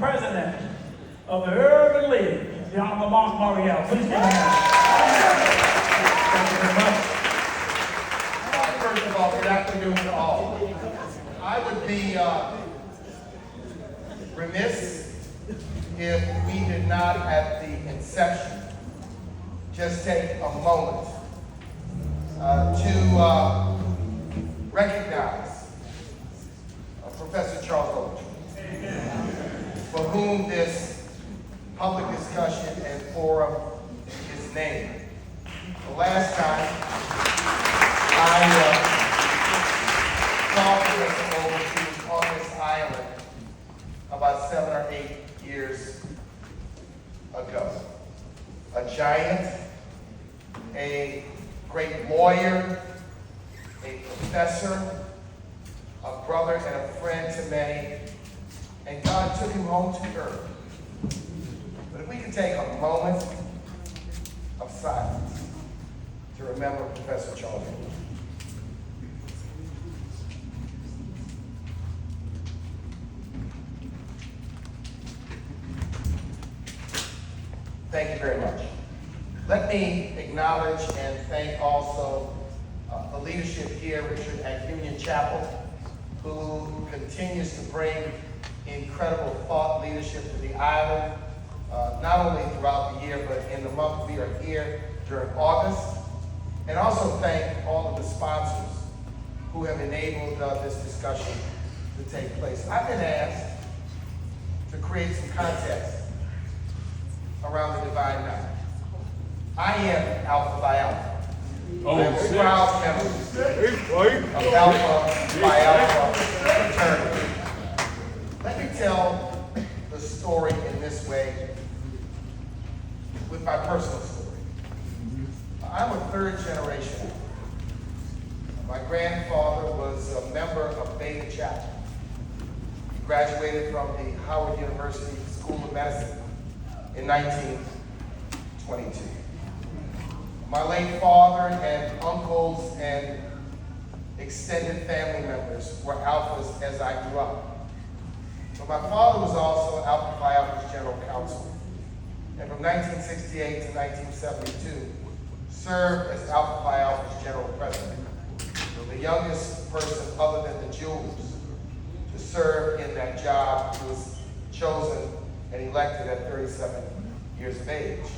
president of the Urban League, the Honorable Marc Morial. Please give a hand. Thank you very much. First of all, good afternoon to all. I would be remiss if we did not, at the inception, just take a moment to recognize Professor Charles Ogletree, for whom this public discussion and forum is named. The last time I saw Professor Ogletree on this island about 7 or 8 years ago. A giant, a great lawyer, a professor, a brother and a friend to many, and God took him home to earth. But if we could take a moment of silence to remember Professor Charles Ogletree. Thank you very much. Let me acknowledge and thank also the leadership here, Richard, at Union Chapel, who continues to bring incredible thought leadership to the island, not only throughout the year, but in the month we are here during August. And also thank all of the sponsors who have enabled this discussion to take place. I've been asked to create some context around the Divine Nine. I am Alpha Phi Alpha. I am a proud member of Alpha Phi Alpha fraternity. Let me tell the story in this way with my personal story. I'm a third generation. My grandfather was a member of Beta Chapter. He graduated from the Howard University School of Medicine in 1922. My late father and uncles and extended family members were Alphas as I grew up. But my father was also Alpha Phi Alpha's general counsel. And from 1968 to 1972, served as Alpha Phi Alpha's general president. The youngest person other than the Jews to serve in that job. He was chosen and elected at 37 years of age.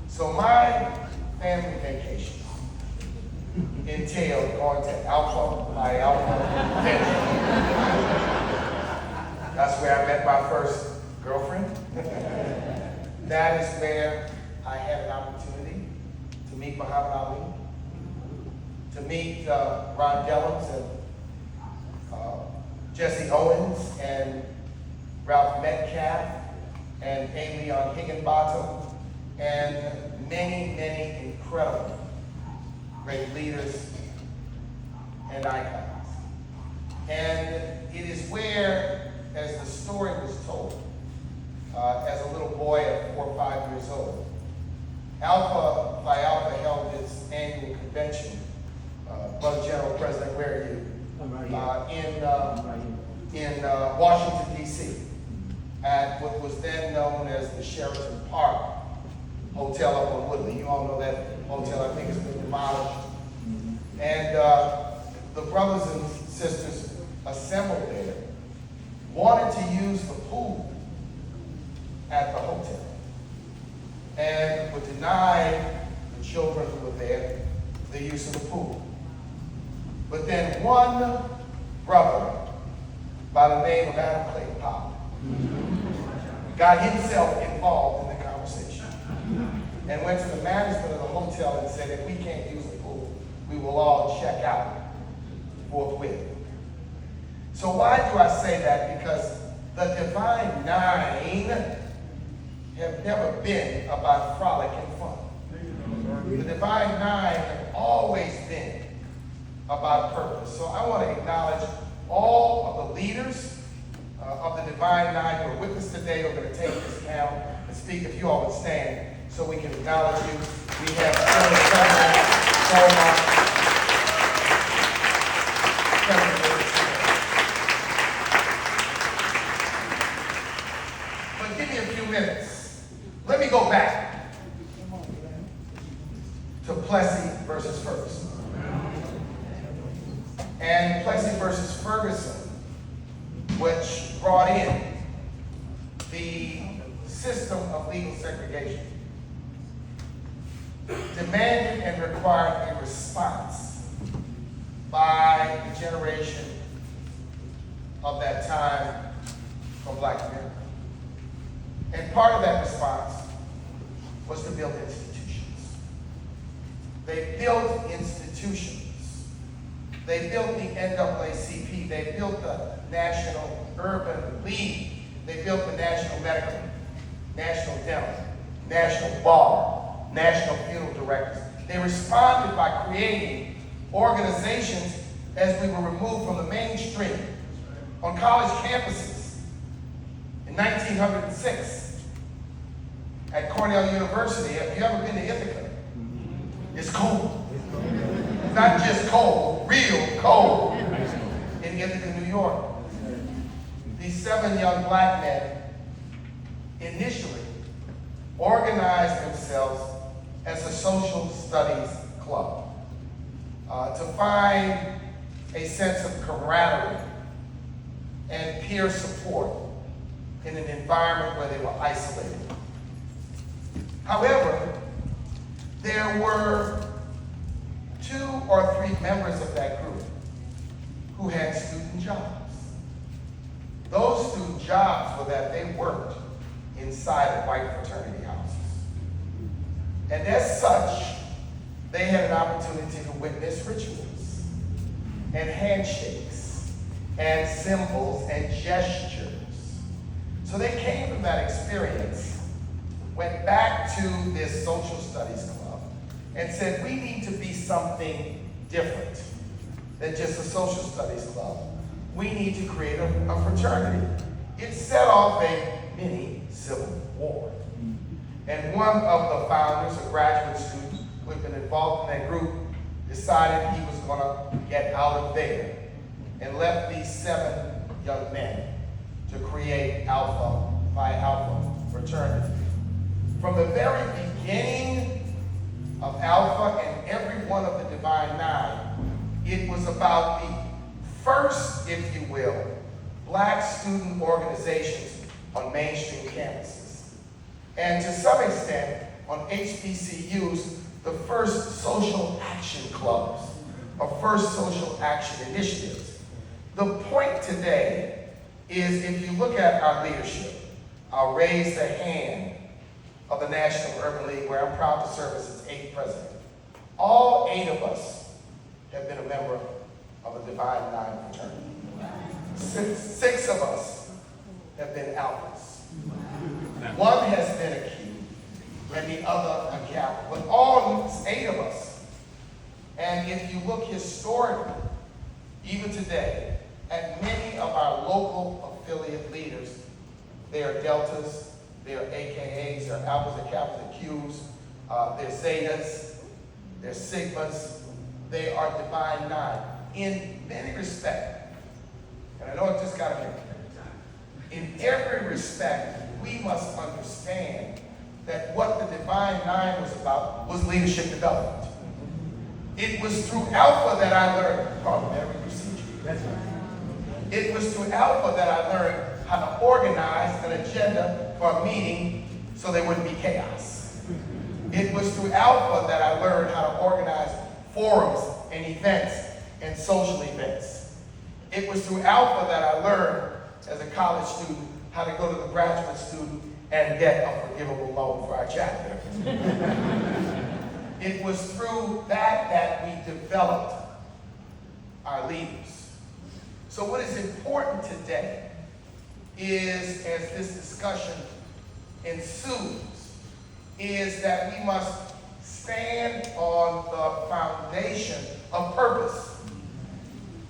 So my family vacation entailed going to Alpha Phi Alpha Benjamin. That's where I met my first girlfriend. That is where I had an opportunity to meet Muhammad Ali, to meet Ron Dellums and Jesse Owens and Ralph Metcalf and A. Leon Higginbottom and many, many incredible great leaders and icons. And it is where, as the story was told, as a little boy at 4 or 5 years old, Alpha Phi Alpha held its annual convention. Brother General President, where are you? In Washington, D.C. at what was then known as the Sheraton Park Hotel up on Woodley. You all know that hotel, I think it's been demolished. And the brothers and sisters assembled there, wanted to use the pool at the hotel, and would deny the children who were there the use of the pool. But then one brother by the name of Adam Clayton Powell got himself involved in the conversation and went to the management of the hotel and said, if we can't use the pool, we will all check out forthwith. So why do I say that? Because the Divine Nine have never been about frolic and fun. The Divine Nine have always been about purpose. So I want to acknowledge all of the leaders of the Divine Nine who are with us today. We're going to take this panel and speak. If you all would stand so we can acknowledge you. We have minutes. Let me go back to Plessy versus Ferguson. And Plessy versus Ferguson, which brought in the system of legal segregation, demanded and required a response by the generation of that time from Black America. And part of that response was to build institutions. They built institutions. They built the NAACP. They built the National Urban League. They built the National Medical, National Dental, National Bar, National Funeral Directors. They responded by creating organizations as we were removed from the mainstream on college campuses. In 1906, at Cornell University, have you ever been to Ithaca? It's cold. Not just cold, real cold in Ithaca, New York. These 7 young Black men initially organized themselves as a social studies club to find a sense of camaraderie and peer support in an environment where they were isolated. However, there were 2 or 3 members of that group who had student jobs. Those student jobs were that they worked inside of white fraternity houses. And as such, they had an opportunity to witness rituals and handshakes and symbols and gestures. So they came from that experience, went back to this social studies club, and said, we need to be something different than just a social studies club. We need to create a fraternity. It set off a mini civil war. And one of the founders, a graduate student who had been involved in that group, decided he was going to get out of there and left these 7 young men to create Alpha Phi Alpha fraternity. From the very beginning of Alpha and every one of the Divine Nine, it was about the first, if you will, Black student organizations on mainstream campuses. And to some extent, on HBCUs, the first social action clubs, or first social action initiatives. The point today is, if you look at our leadership, I'll raise the hand of the National Urban League, where I'm proud to serve as its 8th president. All 8 of us have been a member of a Divine Nine fraternity. 6 of us have been alphas. 1 has been a Q, and the other a Kappa. But all 8 of us. And if you look historically, even today, at many of our local affiliate leaders, they are Deltas, they are AKAs, they're Alphas and Kappas and Qs, they're Zetas, they're Sigmas, they are Divine Nine. In many respects, and I know it just got to be, in every respect, we must understand that what the Divine Nine was about was leadership development. It was through Alpha that I learned parliamentary procedure. That's right. It was through Alpha that I learned how to organize an agenda for a meeting so there wouldn't be chaos. It was through Alpha that I learned how to organize forums and events and social events. It was through Alpha that I learned as a college student how to go to the graduate student and get a forgivable loan for our chapter. It was through that we developed our leaders. So what is important today is, as this discussion ensues, is that we must stand on the foundation of purpose.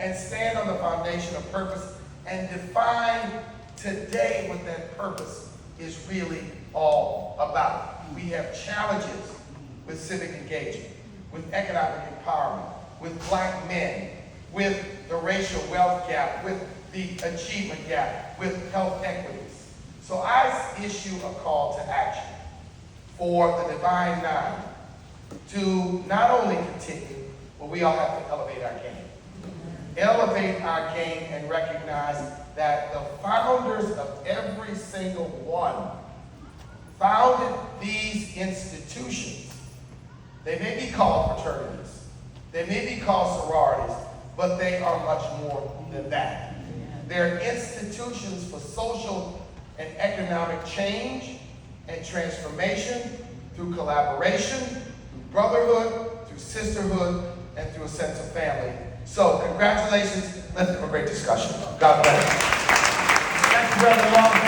And stand on the foundation of purpose and define today what that purpose is really all about. We have challenges with civic engagement, with economic empowerment, with Black men, with the racial wealth gap, with the achievement gap, with health equities. So I issue a call to action for the Divine Nine to not only continue, but we all have to elevate our game. Elevate our game and recognize that the founders of every single one founded these institutions. They may be called fraternities, they may be called sororities, but they are much more than that. They're institutions for social and economic change and transformation through collaboration, through brotherhood, through sisterhood, and through a sense of family. So, congratulations. Let's have a great discussion. God bless. Thank you, Brother Long.